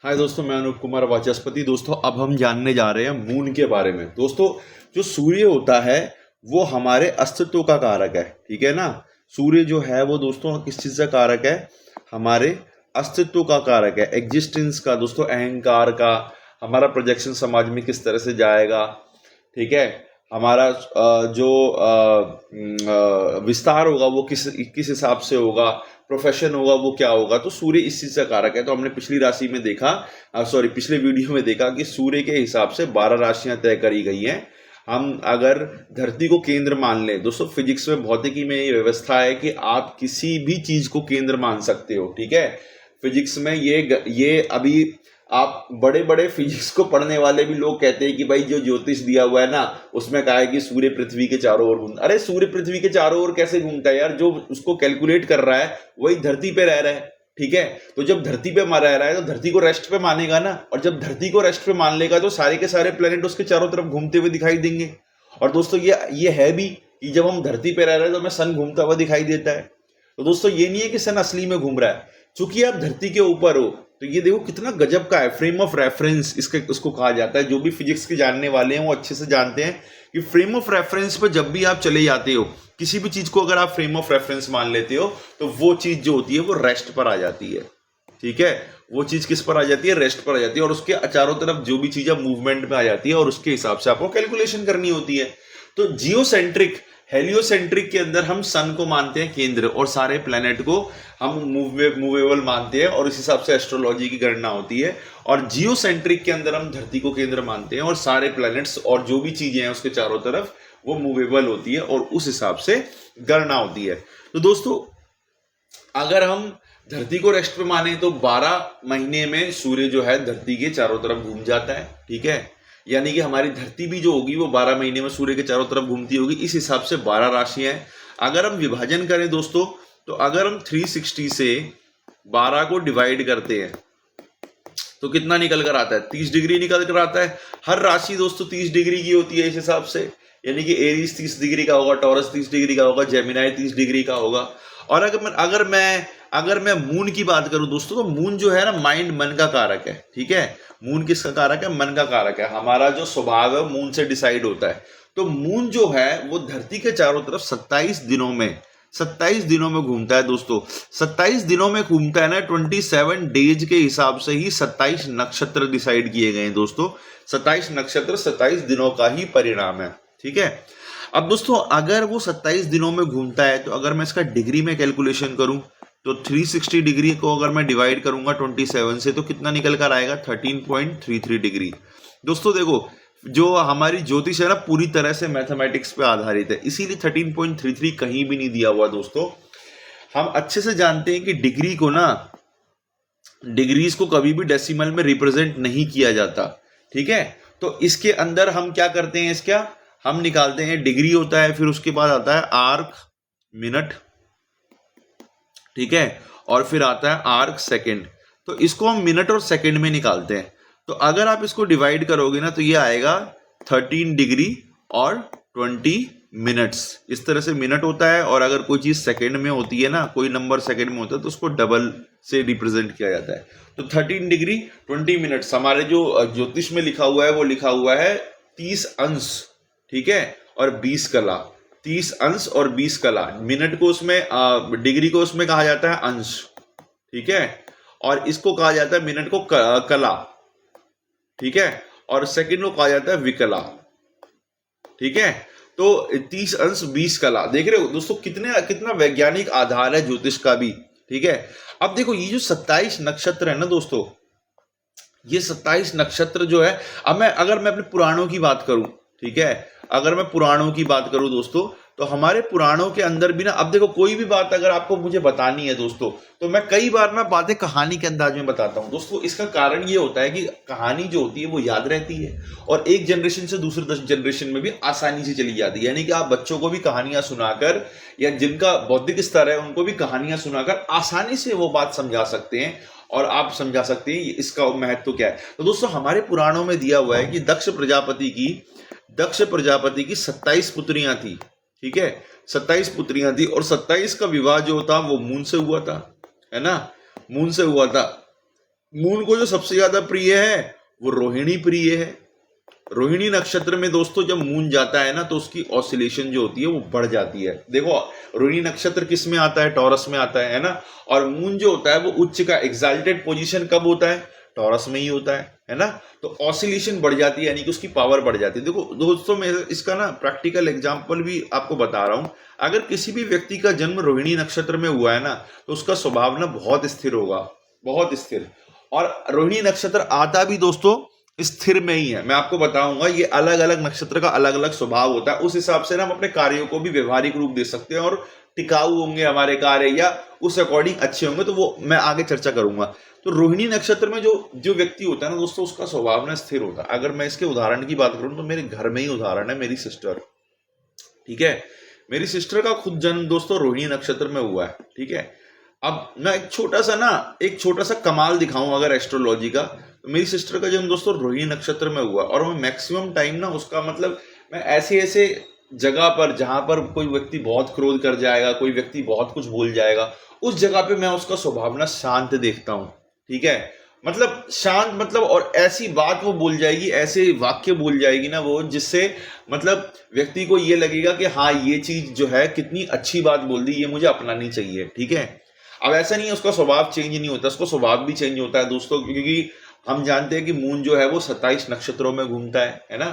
हाय दोस्तों, मैं अनूप कुमार वाचस्पति। दोस्तों, अब हम जानने जा रहे हैं मून के बारे में। दोस्तों, जो सूर्य होता है वो हमारे अस्तित्व का कारक है, ठीक है ना। सूर्य जो है वो दोस्तों किस चीज़ का कारक है? हमारे अस्तित्व का कारक है, एग्जिस्टेंस का, दोस्तों अहंकार का। हमारा प्रोजेक्शन समाज में किस तरह से जाएगा, ठीक है। हमारा जो विस्तार होगा वो किस किस हिसाब से होगा, प्रोफेशन होगा वो क्या होगा। तो सूर्य इस चीज का कारक है। तो हमने पिछली राशि में देखा, पिछले वीडियो में देखा कि सूर्य के हिसाब से 12 राशियां तय करी गई हैं। हम अगर धरती को केंद्र मान लें, दोस्तों फिजिक्स में, भौतिकी में ये व्यवस्था है कि आप किसी भी चीज को केंद्र मान सकते हो, ठीक है। फिजिक्स में ये अभी आप बड़े बड़े फिजिक्स को पढ़ने वाले भी लोग कहते हैं कि भाई जो ज्योतिष दिया हुआ है ना, उसमें कहा है कि सूर्य पृथ्वी के चारों ओर घूमता। अरे सूर्य पृथ्वी के चारों ओर कैसे घूमता है यार? जो उसको कैलकुलेट कर रहा है वही धरती पे रह रहा है, ठीक है। तो जब धरती पे रह रहा है तो धरती को रेस्ट पे मानेगा ना, और जब धरती को रेस्ट पे मान लेगा तो सारे के सारे प्लेनेट उसके चारों तरफ घूमते हुए दिखाई देंगे। और दोस्तों ये है भी कि जब हम धरती पे रह रहे हैं तो हमें सन घूमता हुआ दिखाई देता है। तो दोस्तों ये नहीं है कि सन असली में घूम रहा है, चूंकि आप धरती के ऊपर हो। तो ये देखो कितना गजब का है, फ्रेम ऑफ रेफरेंस उसको कहा जाता है। जो भी फिजिक्स के जानने वाले हैं वो अच्छे से जानते हैं कि फ्रेम ऑफ रेफरेंस पे जब भी आप चले जाते हो, किसी भी चीज को अगर आप फ्रेम ऑफ रेफरेंस मान लेते हो तो वो चीज जो होती है वो रेस्ट पर आ जाती है, ठीक है। वो चीज किस पर आ जाती है? रेस्ट पर आ जाती है। और उसके चारों तरफ जो भी चीजें मूवमेंट में आ जाती है और उसके हिसाब से आपको कैलकुलेशन करनी होती है। तो जियोसेंट्रिक, हेलियोसेंट्रिक के अंदर हम सन को मानते हैं केंद्र, और सारे प्लेनेट को हम मूवेबल मानते हैं, और इस हिसाब से एस्ट्रोलॉजी की गणना होती है। और जियोसेंट्रिक के अंदर हम धरती को केंद्र मानते हैं और सारे प्लैनेट्स और जो भी चीजें हैं उसके चारों तरफ वो मूवेबल होती है, और उस हिसाब से गणना होती है। तो दोस्तों, अगर हम धरती को रेस्ट पे माने तो 12 महीने में सूर्य जो है धरती के चारों तरफ घूम जाता है, ठीक है। यानी कि हमारी धरती भी जो होगी वो 12 महीने में सूर्य के चारों तरफ घूमती होगी। इस हिसाब से 12 राशियां हैं। अगर हम विभाजन करें दोस्तों, तो अगर हम 360 से 12 को डिवाइड करते हैं तो कितना निकल कर आता है? 30 डिग्री निकल कर आता है। हर राशि दोस्तों 30 डिग्री की होती है इस हिसाब से। यानी कि एरीज 30 डिग्री का होगा, टॉरस 30 डिग्री का होगा, जेमिनाई 30 डिग्री का होगा। और अगर मैं मून की बात करूं दोस्तों, तो मून जो है ना, माइंड, मन का कारक है, ठीक है। मून किसका कारक है? मन का कारक है। हमारा जो स्वभाव है मून से डिसाइड होता है। तो मून जो है वो धरती के चारों तरफ 27 दिनों में घूमता है दोस्तों। 27 दिनों में घूमता है ना, 27 डेज के हिसाब से ही 27 नक्षत्र डिसाइड किए गए हैं दोस्तों। 27 नक्षत्र 27 दिनों का ही परिणाम है, ठीक है। अब दोस्तों, अगर वो 27 दिनों में घूमता है तो अगर मैं इसका डिग्री में कैलकुलेशन करूं तो 360 डिग्री को अगर मैं डिवाइड करूंगा 27 से तो कितना निकल कर आएगा? 13.33 डिग्री। दोस्तों देखो, जो हमारी ज्योतिष है ना, पूरी तरह से मैथमेटिक्स पे आधारित है, इसीलिए 13.33 कहीं भी नहीं दिया हुआ दोस्तों। हम अच्छे से जानते हैं कि डिग्रीज को कभी भी डेसिमल में रिप्रेजेंट नहीं किया जाता, ठीक है। तो इसके अंदर हम क्या करते हैं, हम निकालते हैं, डिग्री होता है, फिर उसके बाद आता है आर्क मिनट, ठीक है, और फिर आता है आर्क सेकंड। तो इसको हम मिनट और सेकंड में निकालते हैं। तो अगर आप इसको डिवाइड करोगे ना तो ये आएगा 13 डिग्री और 20 मिनट्स। इस तरह से मिनट होता है, और अगर कोई चीज सेकंड में होती है ना, कोई नंबर सेकंड में होता है तो उसको डबल से रिप्रेजेंट किया जाता है। तो 13 डिग्री 20 मिनट्स हमारे जो ज्योतिष में लिखा हुआ है वो लिखा हुआ है 30 अंश, ठीक है, और 20 कला। 30 अंश और 20 कला। मिनट को उसमें, डिग्री को उसमें कहा जाता है अंश, ठीक है, और इसको कहा जाता है मिनट को कला, ठीक है, और सेकंड को कहा जाता है विकला, ठीक है। तो 30 अंश 20 कला, देख रहे हो दोस्तों कितना वैज्ञानिक आधार है ज्योतिष का भी, ठीक है। अब देखो, ये जो 27 नक्षत्र है ना दोस्तों, ये 27 नक्षत्र जो है, अगर मैं अपने पुराणों की बात करूं, ठीक है, अगर मैं पुराणों की बात करूं दोस्तों, तो हमारे पुराणों के अंदर भी ना, अब देखो कोई भी बात अगर आपको मुझे बतानी है दोस्तों, तो मैं कई बार ना बातें कहानी के अंदाज में बताता हूं दोस्तों। इसका कारण ये होता है कि कहानी जो होती है वो याद रहती है, और एक जनरेशन से दूसरे जनरेशन में भी आसानी से चली जाती है। यानी कि आप बच्चों को भी कहानियां सुनाकर, या जिनका बौद्धिक स्तर है उनको भी कहानियां सुनाकर आसानी से वो बात समझा सकते हैं, और आप समझा सकते हैं इसका महत्व क्या है। तो दोस्तों, हमारे पुराणों में दिया हुआ है कि दक्ष प्रजापति की 27 पुत्रियां थी, ठीक है, 27 पुत्रियां थी, और 27 का विवाह जो था वो मून से हुआ था, है ना, मून से हुआ था। मून को जो सबसे ज्यादा प्रिय है वो रोहिणी प्रिय है। रोहिणी नक्षत्र में दोस्तों जब मून जाता है ना तो उसकी ऑसिलेशन जो होती है वो बढ़ जाती है। देखो रोहिणी नक्षत्र किस में आता है, टॉरस में आता है ना। और मून जो होता है वो उच्च का एक्साल्टेड पोजीशन कब होता है, टॉरस में ही होता है ना। तो ऑसिलेशन बढ़ जाती है, यानी कि उसकी पावर बढ़ जाती है। देखो दोस्तों मैं इसका ना प्रैक्टिकल एग्जांपल भी आपको बता रहा हूं। अगर किसी भी व्यक्ति का जन्म रोहिणी नक्षत्र में हुआ है ना तो उसका स्वभाव ना बहुत स्थिर होगा, बहुत स्थिर। और रोहिणी नक्षत्र आता भी दोस्तों स्थिर में ही है। मैं आपको बताऊंगा ये अलग अलग नक्षत्र का अलग अलग स्वभाव होता है, उस हिसाब से ना हम अपने कार्यों को भी व्यवहारिक रूप दे सकते हैं और टिकाऊ होंगे हमारे कार्य या उस अकॉर्डिंग अच्छे होंगे। तो वो मैं आगे चर्चा करूंगा। तो रोहिणी नक्षत्र में जो जो व्यक्ति होता है ना दोस्तों उसका स्वभाव ना स्थिर होता है। अगर मैं इसके उदाहरण की बात करूं तो मेरे घर में ही उदाहरण है, मेरी सिस्टर, ठीक है। मेरी सिस्टर का खुद जन्म दोस्तों रोहिणी नक्षत्र में हुआ है, ठीक है। अब मैं एक छोटा सा कमाल दिखाऊं अगर एस्ट्रोलॉजी का, तो मेरी सिस्टर का जन्म दोस्तों रोहिणी नक्षत्र में हुआ और मैं मैक्सिमम टाइम ना उसका मतलब मैं ऐसे ऐसे जगह पर जहां पर कोई व्यक्ति बहुत क्रोध कर जाएगा, कोई व्यक्ति बहुत कुछ बोल जाएगा, उस जगह पे मैं उसका स्वभाव ना शांत देखता हूँ, ठीक है। मतलब शांत, मतलब और ऐसी बात वो बोल जाएगी, ऐसे वाक्य बोल जाएगी ना वो, जिससे मतलब व्यक्ति को ये लगेगा कि हाँ ये चीज जो है कितनी अच्छी बात बोल दी, ये मुझे अपनानी चाहिए, ठीक है। अब ऐसा नहीं है उसका स्वभाव चेंज नहीं होता, उसका स्वभाव भी चेंज होता है दोस्तों, क्योंकि हम जानते हैं कि मून जो है वो 27 नक्षत्रों में घूमता है ना।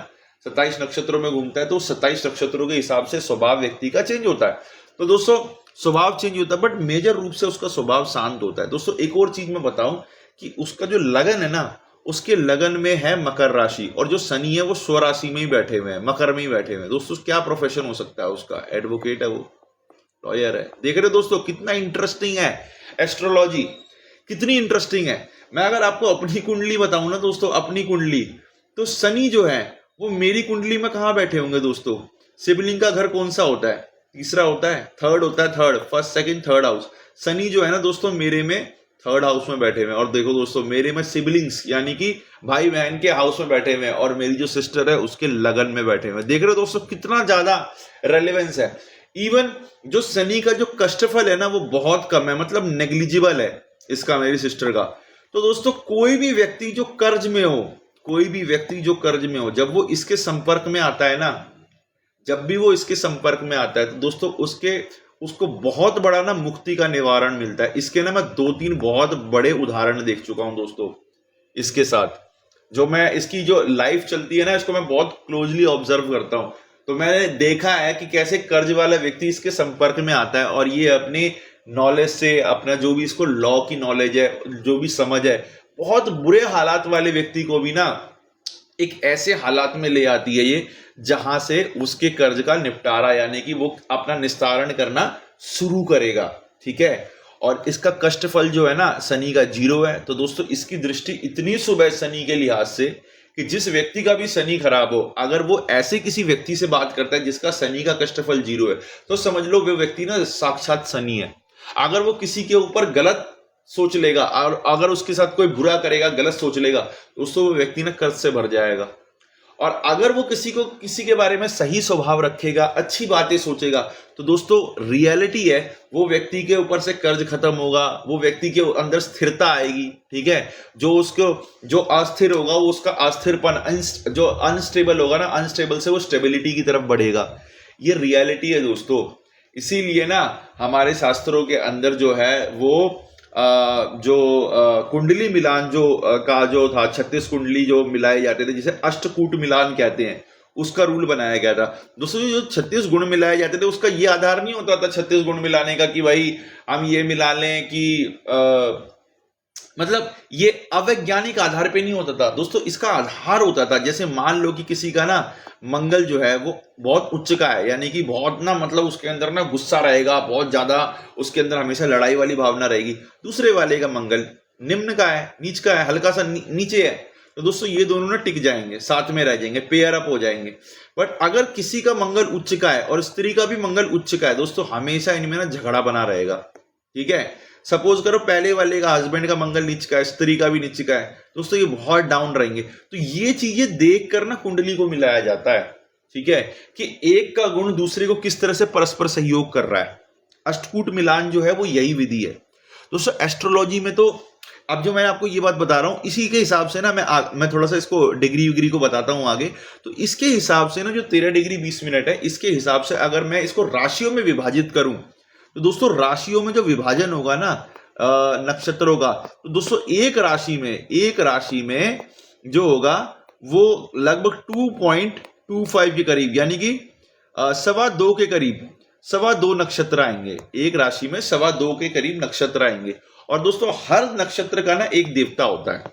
27 नक्षत्रों में घूमता है तो 27 नक्षत्रों के हिसाब से स्वभाव व्यक्ति का चेंज होता है। तो दोस्तों स्वभाव चेंज होता है, बट मेजर रूप से उसका स्वभाव शांत होता है। दोस्तों एक और चीज मैं बताऊं कि उसका जो लगन है ना, उसके लगन में है मकर राशि, और जो शनि है वो स्वराशि में ही बैठे हुए हैं, मकर में ही बैठे हुए हैं। दोस्तों क्या प्रोफेशन हो सकता है उसका, एडवोकेट है, वो लॉयर है। देख रहे हो दोस्तों कितना इंटरेस्टिंग है एस्ट्रोलॉजी, कितनी इंटरेस्टिंग है। मैं अगर आपको अपनी कुंडली बताऊं ना दोस्तों, अपनी कुंडली, तो शनि जो है वो मेरी कुंडली में कहां बैठे होंगे दोस्तों। सिबलिंग का घर कौन सा होता है, तीसरा होता है, थर्ड होता है, third, first second third house. Shani जो है ना दोस्तों मेरे में थर्ड हाउस में बैठे हुए हैं। और देखो दोस्तों मेरे में सिबलिंग्स यानी कि भाई बहन के हाउस में बैठे हुए हैं, और मेरी जो सिस्टर है उसके लगन में बैठे हुए हैं। देख रहे हो दोस्तों कितना ज्यादा रेलेवेंस है। इवन जो शनि का जो कष्टफल है ना वो बहुत कम है, मतलब नेग्लिजिबल है इसका, मेरी सिस्टर का। तो दोस्तों कोई भी व्यक्ति जो कर्ज में हो, कोई भी व्यक्ति जो कर्ज में हो, जब वो इसके संपर्क में आता है ना, जब भी वो इसके संपर्क में आता है तो दोस्तों उसको बहुत बड़ा ना मुक्ति का निवारण मिलता है। इसके ना मैं 2-3 बहुत बड़े उदाहरण देख चुका हूं दोस्तों इसके साथ। जो मैं इसकी जो लाइफ चलती है ना इसको मैं बहुत क्लोजली ऑब्जर्व करता हूं। तो मैंने देखा है कि कैसे कर्ज वाला व्यक्ति इसके संपर्क में आता है और ये अपने नॉलेज से, अपना जो भी इसको लॉ की नॉलेज है, जो भी समझ है, बहुत बुरे हालात वाले व्यक्ति को भी ना एक ऐसे हालात में ले आती है ये, जहां से उसके कर्ज का निपटारा यानी कि वो अपना निस्तारण करना शुरू करेगा, ठीक है। और इसका कष्टफल जो है ना शनि का 0 है। तो दोस्तों इसकी दृष्टि इतनी शुभ है शनि के लिहाज से कि जिस व्यक्ति का भी शनि खराब हो, अगर वो ऐसे किसी व्यक्ति से बात करता है जिसका शनि का कष्टफल 0 है, तो समझ लो वो व्यक्ति ना साक्षात शनि है। अगर वो किसी के ऊपर गलत सोच लेगा और अगर उसके साथ कोई बुरा करेगा, गलत सोच लेगा, तो उसको वो व्यक्ति ना कर्ज से भर जाएगा। और अगर वो किसी के बारे में सही स्वभाव रखेगा, अच्छी बातें सोचेगा, तो दोस्तों रियलिटी है वो व्यक्ति के ऊपर से कर्ज खत्म होगा, वो व्यक्ति के अंदर स्थिरता आएगी, ठीक है। जो अस्थिर होगा वो उसका अस्थिरपन, जो अनस्टेबल होगा ना, अनस्टेबल से वो स्टेबिलिटी की तरफ बढ़ेगा। ये रियलिटी है दोस्तों। इसीलिए ना हमारे शास्त्रों के अंदर जो है वो कुंडली मिलान का जो था, 36 कुंडली जो मिलाए जाते थे जिसे अष्टकूट मिलान कहते हैं, उसका रूल बनाया गया था दोस्तों। जो 36 गुण मिलाए जाते थे उसका ये आधार नहीं होता था 36 गुण मिलाने का कि भाई हम ये मिला लें कि मतलब ये अवैज्ञानिक आधार पे नहीं होता था दोस्तों। इसका आधार होता था, जैसे मान लो कि किसी का ना मंगल जो है वो बहुत उच्च का है, यानी कि बहुत ना मतलब उसके अंदर ना गुस्सा रहेगा, बहुत ज्यादा उसके अंदर हमेशा लड़ाई वाली भावना रहेगी। दूसरे वाले का मंगल निम्न का है, नीच का है, हल्का सा नीचे है, तो दोस्तों ये दोनों ना टिक जाएंगे, साथ में रह जाएंगे, पेयर अप हो जाएंगे। बट अगर किसी का मंगल उच्च का है और स्त्री का भी मंगल उच्च का है दोस्तों, हमेशा इनमें ना झगड़ा बना रहेगा, ठीक है। सपोज करो पहले वाले का हस्बैंड का मंगल नीच का है, स्त्री का भी नीच का है, दोस्तों ये बहुत डाउन रहेंगे। तो ये चीजें देखकर ना कुंडली को मिलाया जाता है, ठीक है, कि एक का गुण दूसरे को किस तरह से परस्पर सहयोग कर रहा है। अष्टकूट मिलान जो है वो यही विधि है दोस्तों। एस्ट्रोलॉजी में तो अब जो मैं आपको ये बात बता रहा हूं, इसी के हिसाब से ना मैं थोड़ा सा इसको डिग्री विग्री को बताता हूं आगे। तो इसके हिसाब से ना जो 13 डिग्री 20 मिनट है, इसके हिसाब से अगर मैं इसको राशियों में विभाजित करूं, तो दोस्तों राशियों में जो विभाजन होगा ना नक्षत्रों का, तो दोस्तों एक राशि में जो होगा वो लगभग 2.25 के करीब, यानी कि 2.25 के करीब 2.25 नक्षत्र आएंगे। एक राशि में 2.25 के करीब नक्षत्र आएंगे। और दोस्तों हर नक्षत्र का ना एक देवता होता है,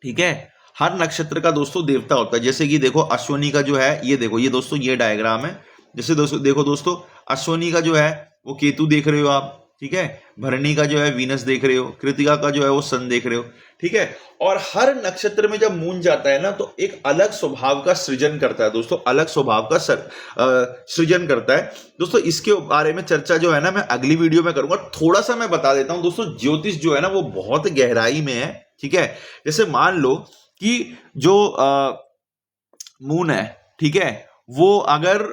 ठीक है, हर नक्षत्र का दोस्तों देवता होता है। जैसे कि देखो अश्विनी का जो है, ये देखो, ये दोस्तों ये डायग्राम है। जैसे दोस्तों देखो दोस्तों, अश्विनी का जो है वो केतु देख रहे हो आप, ठीक है, भरणी का जो है वीनस देख रहे हो, कृतिका का जो है वो सन देख रहे हो, ठीक है। और हर नक्षत्र में जब मून जाता है ना, तो एक अलग स्वभाव का सृजन करता है दोस्तों, अलग स्वभाव का सृजन करता है दोस्तों। इसके बारे में चर्चा जो है ना मैं अगली वीडियो में करूंगा। थोड़ा सा मैं बता देता हूं दोस्तों, ज्योतिष जो है ना वो बहुत गहराई में है, ठीक है। जैसे मान लो कि जो मून है, ठीक है, वो अगर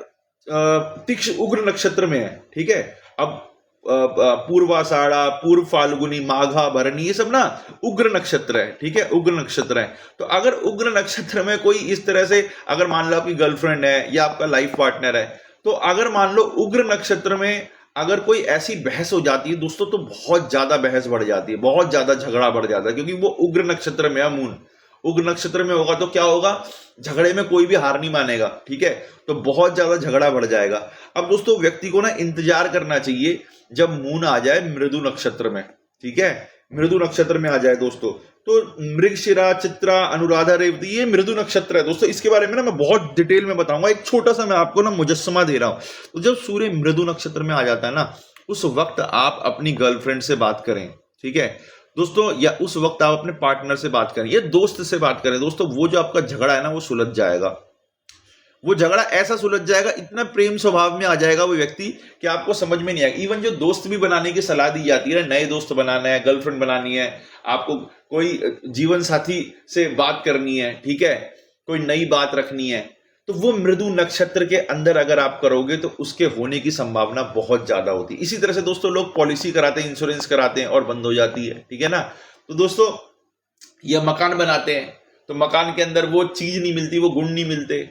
तीक्ष्ण उग्र नक्षत्र में है, ठीक है, अब पूर्वाषाढ़ा, पूर्व फाल्गुनी, माघा, भरणी, ये सब ना उग्र नक्षत्र है, ठीक है, उग्र नक्षत्र है। तो अगर उग्र नक्षत्र में कोई इस तरह से, अगर मान लो आपकी गर्लफ्रेंड है या आपका लाइफ पार्टनर है, तो अगर मान लो उग्र नक्षत्र में अगर कोई ऐसी बहस हो जाती है दोस्तों, तो बहुत ज्यादा बहस बढ़ जाती है, बहुत ज्यादा झगड़ा बढ़ जाता है, क्योंकि वो उग्र नक्षत्र में है मून। उग्र नक्षत्र में होगा तो क्या होगा, झगड़े में कोई भी हार नहीं मानेगा, ठीक है, तो बहुत ज्यादा झगड़ा बढ़ जाएगा। अब दोस्तों व्यक्ति को ना इंतजार करना चाहिए जब मून आ जाए मृदु नक्षत्र में, ठीक है, मृदु नक्षत्र में आ जाए दोस्तों। तो मृगशिरा, चित्रा, अनुराधा, रेवती, ये मृदु नक्षत्र है दोस्तों। इसके बारे में ना मैं बहुत डिटेल में बताऊंगा, एक छोटा सा मैं आपको ना मुजस्समा दे रहा हूं। तो जब सूर्य मृदु नक्षत्र में आ जाता है ना, उस वक्त आप अपनी गर्लफ्रेंड से बात करें, ठीक है दोस्तों, या उस वक्त आप अपने पार्टनर से बात करें या दोस्त से बात करें दोस्तों, वो जो आपका झगड़ा है ना वो सुलझ जाएगा। वो झगड़ा ऐसा सुलझ जाएगा, इतना प्रेम स्वभाव में आ जाएगा वो व्यक्ति कि आपको समझ में नहीं आएगा। इवन जो दोस्त भी बनाने की सलाह दी जाती है, नए दोस्त बनाना है, गर्लफ्रेंड बनानी है, आपको कोई जीवन साथी से बात करनी है, ठीक है, कोई नई बात रखनी है, तो वो मृदु नक्षत्र के अंदर अगर आप करोगे तो उसके होने की संभावना बहुत ज्यादा होती है। इसी तरह से दोस्तों लोग पॉलिसी कराते हैं, इंश्योरेंस कराते हैं और बंद हो जाती है, ठीक है ना। तो दोस्तों ये मकान बनाते हैं, तो मकान के अंदर वो चीज नहीं मिलती, वो गुण नहीं मिलते,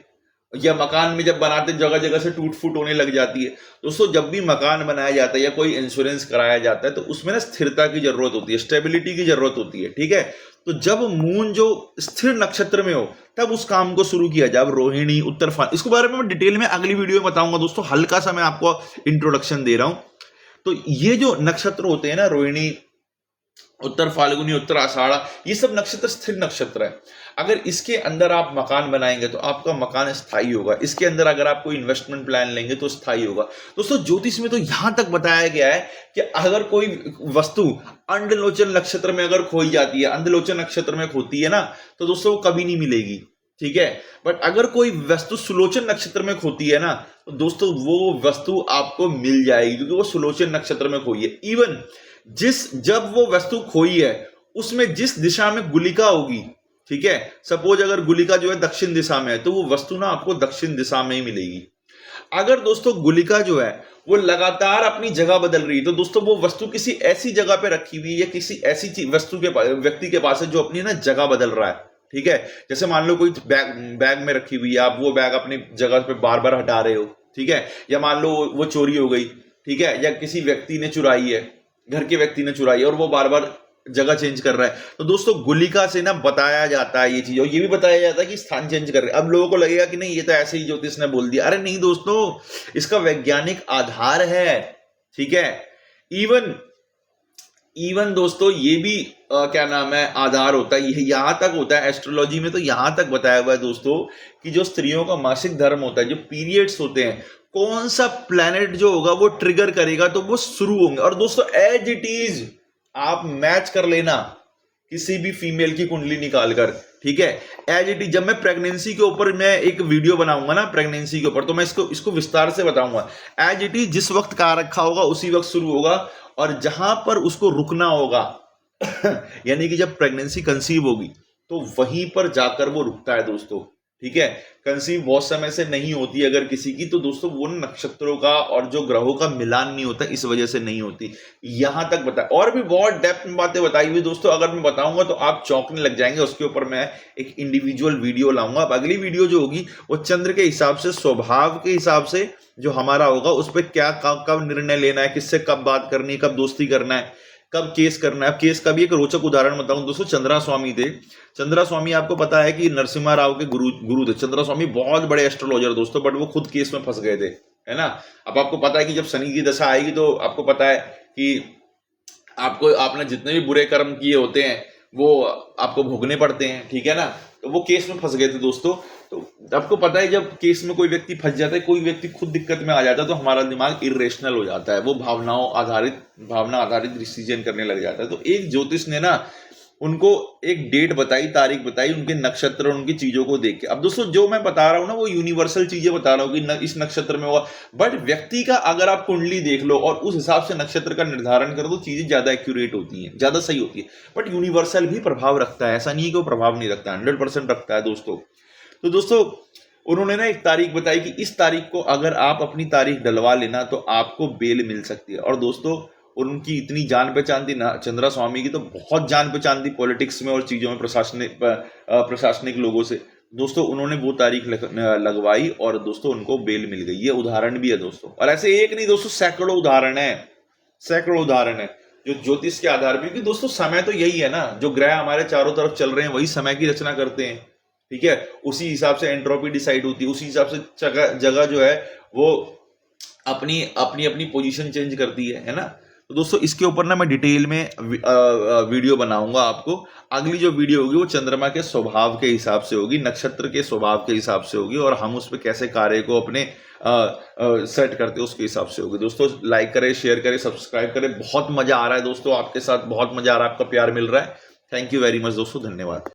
या मकान में जब बनाते जगह जगह से टूट फूट होने लग जाती है। दोस्तों जब भी मकान बनाया जाता है या कोई इंश्योरेंस कराया जाता है, तो उसमें ना स्थिरता की जरूरत होती है, स्टेबिलिटी की जरूरत होती है, ठीक है। तो जब मून जो स्थिर नक्षत्र में हो तब उस काम को शुरू किया जाए। अब रोहिणी, उत्तरफाल्गुनी, इसके बारे में मैं डिटेल में अगली वीडियो में बताऊंगा दोस्तों, हल्का सा मैं आपको इंट्रोडक्शन दे रहा हूं। तो ये जो नक्षत्र होते हैं ना, रोहिणी, उत्तर फाल्गुनी, उत्तर आषाढ़ा, ये सब नक्षत्र स्थिर नक्षत्र है। अगर इसके अंदर आप मकान बनाएंगे तो आपका मकान स्थायी होगा। इसके अंदर अगर आप कोई इन्वेस्टमेंट प्लान लेंगे तो स्थायी होगा। दोस्तों ज्योतिष में तो यहां तक बताया गया है कि अगर कोई वस्तु अंडलोचन नक्षत्र में अगर खोई जाती है, अंडलोचन नक्षत्र में खोती है ना, तो दोस्तों वो कभी नहीं मिलेगी, ठीक है। बट अगर कोई वस्तु सुलोचन नक्षत्र में खोती है ना, तो दोस्तों वो वस्तु आपको मिल जाएगी, क्योंकि वो सुलोचन नक्षत्र में खोई है। इवन जब वो वस्तु खोई है उसमें जिस दिशा में गुलिका होगी, ठीक है, सपोज अगर गुलिका जो है दक्षिण दिशा में है, तो वो वस्तु ना आपको दक्षिण दिशा में ही मिलेगी। अगर दोस्तों गुलिका जो है वो लगातार अपनी जगह बदल रही है, तो दोस्तों वो वस्तु किसी ऐसी जगह पे रखी हुई है या किसी ऐसी वस्तु के व्यक्ति के पास है जो अपनी ना जगह बदल रहा है, ठीक है। जैसे मान लो कोई बैग में रखी हुई है, आप वो बैग अपनी जगह पे बार बार हटा रहे हो, ठीक है, या मान लो वो चोरी हो गई, ठीक है, या किसी व्यक्ति ने चुराई है, घर के व्यक्ति ने चुराई और वो बार बार जगह चेंज कर रहा है। तो दोस्तों गुलिका से ना बताया जाता है ये चीज, और ये भी बताया जाता है कि स्थान चेंज कर रहे हैं। अब लोगों को लगेगा कि नहीं ये तो ऐसे ही ज्योतिष ने बोल दिया, अरे नहीं दोस्तों, इसका वैज्ञानिक आधार है, ठीक है। इवन दोस्तों ये भी क्या नाम है आधार होता है, ये यहां तक होता है एस्ट्रोलॉजी में, तो यहां तक बताया हुआ है दोस्तों कि जो स्त्रियों का मासिक धर्म होता है, जो पीरियड्स होते हैं, कौन सा प्लैनेट जो होगा वो ट्रिगर करेगा तो वो शुरू होंगे। और दोस्तों एज इट इज आप मैच कर लेना किसी भी फीमेल की कुंडली निकालकर, ठीक है, एज इट इज। जब मैं प्रेगनेंसी के ऊपर मैं एक वीडियो बनाऊंगा ना प्रेगनेंसी के ऊपर, तो मैं इसको विस्तार से बताऊंगा। एज इट इज जिस वक्त कहा रखा होगा उसी वक्त शुरू होगा, और जहां पर उसको रुकना होगा यानी कि जब प्रेगनेंसी कंसीव होगी तो वहीं पर जाकर वो रुकता है दोस्तों, ठीक है। कंसीव बहुत समय से नहीं होती अगर किसी की, तो दोस्तों वो नक्षत्रों का और जो ग्रहों का मिलान नहीं होता, इस वजह से नहीं होती। यहां तक बताया, और भी बहुत डेप्थ में बातें बताई हुई दोस्तों, अगर मैं बताऊंगा तो आप चौंकने लग जाएंगे। उसके ऊपर मैं एक इंडिविजुअल वीडियो लाऊंगा। अब अगली वीडियो जो होगी वो चंद्र के हिसाब से, स्वभाव के हिसाब से जो हमारा होगा, उस पर क्या कब निर्णय लेना है, किससे कब बात करनी है, कब दोस्ती करना है, कब केस करना है। केस का भी एक रोचक उदाहरण बताऊं दोस्तों, चंद्रा स्वामी थे। चंद्रा स्वामी आपको पता है कि नरसिम्हा राव के गुरु थे। चंद्रा स्वामी बहुत बड़े एस्ट्रोलॉजर दोस्तों, बट वो खुद केस में फंस गए थे, है ना। अब आपको पता है कि जब शनि की दशा आएगी तो आपको पता है कि आपने जितने भी बुरे कर्म किए होते हैं वो आपको भोगने पड़ते हैं, ठीक है ना। तो वो केस में फंस गए थे दोस्तों। तो आपको पता है जब केस में कोई व्यक्ति फंस जाता है, कोई व्यक्ति खुद दिक्कत में आ जाता है, तो हमारा दिमाग इरेशनल हो जाता है, वो भावना आधारित डिसीजन करने लग जाता है। तो एक ज्योतिष ने ना उनको एक डेट बताई, तारीख बताई, उनके नक्षत्र, उनकी चीजों को देख के। अब दोस्तों जो मैं बता रहा हूं ना वो यूनिवर्सल चीजें बता रहा हूं कि इस नक्षत्र में हुआ, बट व्यक्ति का अगर आप कुंडली देख लो और उस हिसाब से नक्षत्र का निर्धारण कर दो, चीजें ज्यादा एक्यूरेट होती हैं, ज्यादा सही होती है। बट यूनिवर्सल भी प्रभाव रखता है, ऐसा नहीं है कि वो प्रभाव नहीं रखता, 100% रखता है दोस्तों। तो दोस्तों उन्होंने ना एक तारीख बताई कि इस तारीख को अगर आप अपनी तारीख डलवा लेना तो आपको बेल मिल सकती है। और दोस्तों उनकी इतनी जान पहचान थी ना, चंद्रा स्वामी की तो बहुत जान पहचान थी पॉलिटिक्स में और चीजों में, प्रशासनिक लोगों से। दोस्तों उन्होंने वो तारीख लगवाई और दोस्तों उनको बेल मिल गई। ये उदाहरण भी है दोस्तों, और ऐसे एक नहीं दोस्तों, सैकड़ों उदाहरण है, सैकड़ों उदाहरण है जो ज्योतिष के आधार पर। क्योंकि दोस्तों समय तो यही है ना, जो ग्रह हमारे चारों तरफ चल रहे हैं वही समय की रचना करते हैं, ठीक है। उसी हिसाब से एंट्रोपी डिसाइड होती है, उसी हिसाब से जगह जो है वो अपनी अपनी अपनी पोजीशन चेंज करती है ना। तो दोस्तों इसके ऊपर ना मैं डिटेल में वीडियो बनाऊंगा आपको। अगली जो वीडियो होगी वो चंद्रमा के स्वभाव के हिसाब से होगी, नक्षत्र के स्वभाव के हिसाब से होगी, और हम उस पर कैसे कार्य को अपने सेट करते हैं उसके हिसाब से होगी। दोस्तों लाइक करें, शेयर करें, सब्सक्राइब करें। बहुत मजा आ रहा है दोस्तों, आपके साथ बहुत मजा आ रहा है, आपका प्यार मिल रहा है। थैंक यू वेरी मच दोस्तों, धन्यवाद।